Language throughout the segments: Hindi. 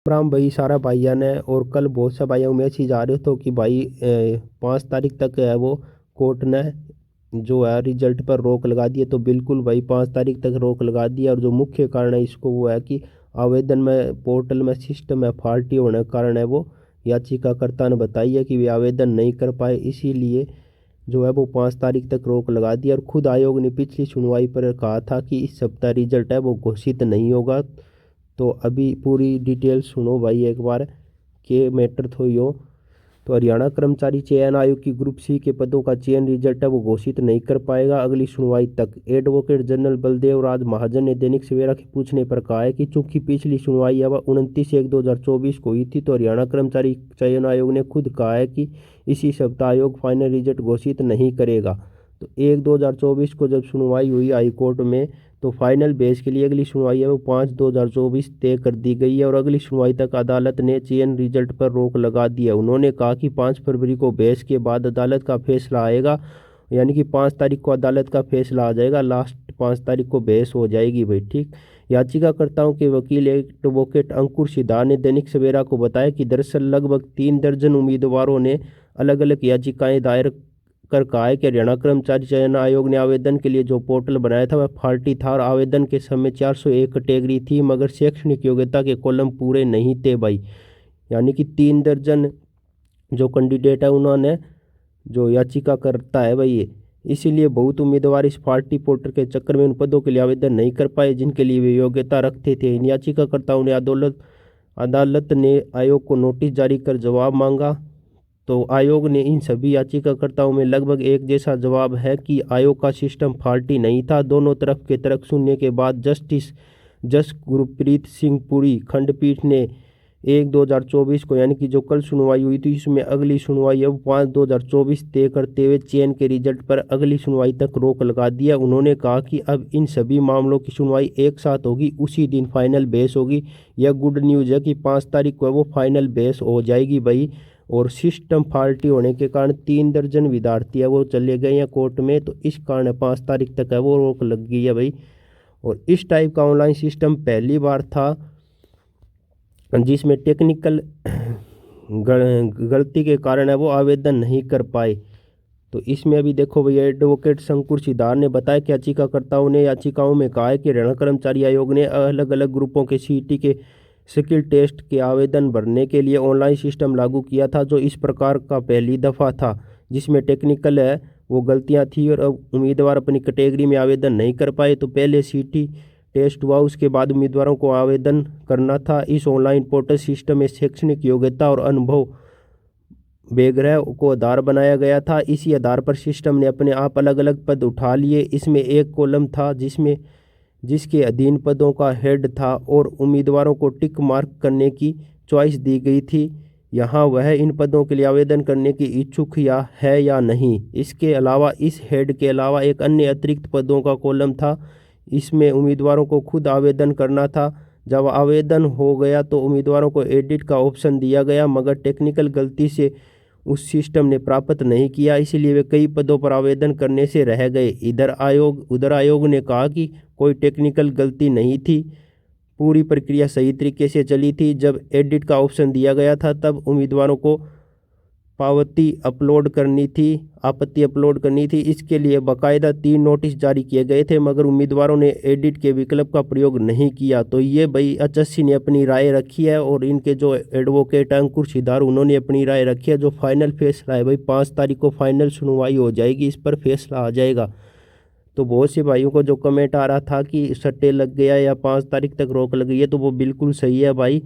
राम भाई सारा भाइया ने। और कल बहुत सा भाइयों में मैसेज आ रहे थे कि भाई 5 तारीख तक है वो कोर्ट ने जो है रिजल्ट पर रोक लगा दी है। तो बिल्कुल भाई 5 तारीख तक रोक लगा दी है। और जो मुख्य कारण है इसको वो है कि आवेदन में पोर्टल में सिस्टम में फॉल्टी होने के कारण है वो याचिकाकर्ता ने बताई है कि वे आवेदन नहीं कर पाए, इसीलिए जो है वो 5 तारीख तक रोक लगा दी। और खुद आयोग ने पिछली सुनवाई पर कहा था कि इस सप्ताह रिजल्ट है वो घोषित नहीं होगा। तो अभी पूरी डिटेल सुनो भाई एक बार के मैटर थो यो। तो हरियाणा कर्मचारी चयन आयोग की ग्रुप सी के पदों का चयन रिजल्ट है वो घोषित नहीं कर पाएगा अगली सुनवाई तक। एडवोकेट जनरल बलदेव राज महाजन ने दैनिक सवेरा के पूछने पर कहा है कि चूंकि पिछली सुनवाई अब 29/1/2024 को हुई थी, तो हरियाणा कर्मचारी चयन आयोग ने खुद कहा है कि इसी सप्ताह आयोग फाइनल रिजल्ट घोषित नहीं करेगा। तो 1/2024 को जब सुनवाई हुई हाईकोर्ट में, तो फाइनल बेस के लिए अगली सुनवाई है वो 5/2024 तय कर दी गई है। और अगली सुनवाई तक अदालत ने चयन रिजल्ट पर रोक लगा दी है। उन्होंने कहा कि 5 फरवरी को बहस के बाद अदालत का फैसला आएगा, यानी कि 5 तारीख को अदालत का फैसला आ जाएगा, लास्ट 5 तारीख को बहस हो जाएगी भाई। ठीक। याचिकाकर्ताओं के वकील एडवोकेट अंकुर सिद्धार ने दैनिक सवेरा को बताया कि दरअसल लगभग 3 दर्जन उम्मीदवारों ने अलग अलग याचिकाएं दायर कर कहा है कि हरियाणा कर्मचारी चयन आयोग ने आवेदन के लिए जो पोर्टल बनाया था वह फॉल्टी था और आवेदन के समय 401 कैटेगरी थी, मगर शैक्षणिक योग्यता के कॉलम पूरे नहीं थे भाई। यानी कि 3 दर्जन जो कैंडिडेट है उन्होंने जो याचिका करता है भाई ये, इसीलिए बहुत उम्मीदवार इस फॉल्टी पोर्टल के चक्कर में उन पदों के लिए आवेदन नहीं कर पाए जिनके लिए वे योग्यता रखते थे। इन याचिकाकर्ताओं ने अदालत ने आयोग को नोटिस जारी कर जवाब मांगा। तो आयोग ने इन सभी याचिकाकर्ताओं में लगभग एक जैसा जवाब है कि आयोग का सिस्टम फॉल्टी नहीं था। दोनों तरफ के तर्क सुनने के बाद जस्टिस गुरप्रीत सिंह पुरी खंडपीठ ने 1/2024 को, यानी कि जो कल सुनवाई हुई थी, इसमें अगली सुनवाई अब 5/2024 तय करते हुए चयन के रिजल्ट पर अगली सुनवाई तक रोक लगा दिया। उन्होंने कहा कि अब इन सभी मामलों की सुनवाई एक साथ होगी, उसी दिन फाइनल बहस होगी। यह गुड न्यूज़ है कि 5 तारीख को वो फाइनल बहस हो जाएगी भाई। और सिस्टम फॉल्टी होने के कारण 3 दर्जन विद्यार्थी है वो चले गए हैं कोर्ट में, तो इस कारण 5 तारीख तक है वो रोक लग गई है भाई। और इस टाइप का ऑनलाइन सिस्टम पहली बार था जिसमें टेक्निकल गलती के कारण है वो आवेदन नहीं कर पाए। तो इसमें अभी देखो भैया एडवोकेट शंकुर सिद्धार ने बताया कि याचिकाकर्ताओं ने याचिकाओं में कहा है कि हरियाणा कर्मचारी आयोग ने अलग अलग ग्रुपों के सीईटी के स्किल टेस्ट के आवेदन भरने के लिए ऑनलाइन सिस्टम लागू किया था, जो इस प्रकार का पहली दफ़ा था जिसमें टेक्निकल है वो गलतियां थी और अब उम्मीदवार अपनी कैटेगरी में आवेदन नहीं कर पाए। तो पहले सीईटी टेस्ट हुआ, उसके बाद उम्मीदवारों को आवेदन करना था। इस ऑनलाइन पोर्टल सिस्टम में शैक्षणिक योग्यता और अनुभव बेग्रह को आधार बनाया गया था। इसी आधार पर सिस्टम ने अपने आप अलग अलग पद उठा लिए। इसमें एक कॉलम था जिसके अधीन पदों का हेड था और उम्मीदवारों को टिक मार्क करने की चॉइस दी गई थी, यहाँ वह इन पदों के लिए आवेदन करने की इच्छुक है या नहीं। इसके अलावा इस हेड के अलावा एक अन्य अतिरिक्त पदों का कॉलम था, इसमें उम्मीदवारों को खुद आवेदन करना था। जब आवेदन हो गया तो उम्मीदवारों को एडिट का ऑप्शन दिया गया, मगर टेक्निकल गलती से उस सिस्टम ने प्राप्त नहीं किया, इसलिए वे कई पदों पर आवेदन करने से रह गए। उधर आयोग ने कहा कि कोई टेक्निकल गलती नहीं थी, पूरी प्रक्रिया सही तरीके से चली थी। जब एडिट का ऑप्शन दिया गया था तब उम्मीदवारों को आपत्ति अपलोड करनी थी। इसके लिए बाकायदा 3 नोटिस जारी किए गए थे, मगर उम्मीदवारों ने एडिट के विकल्प का प्रयोग नहीं किया। तो ये भाई एचएससी ने अपनी राय रखी है और इनके जो एडवोकेट अंकुर सिद्धार उन्होंने अपनी राय रखी है। जो फाइनल फैसला है भाई 5 तारीख को फाइनल सुनवाई हो जाएगी, इस पर फैसला आ जाएगा। तो बहुत से भाइयों को जो कमेंट आ रहा था कि सट्टे लग गया या 5 तारीख तक रोक लग गई है, तो वो बिल्कुल सही है भाई।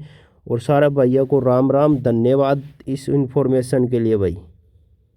और सारा भैया को राम राम, धन्यवाद इस इन्फॉर्मेशन के लिए भाई।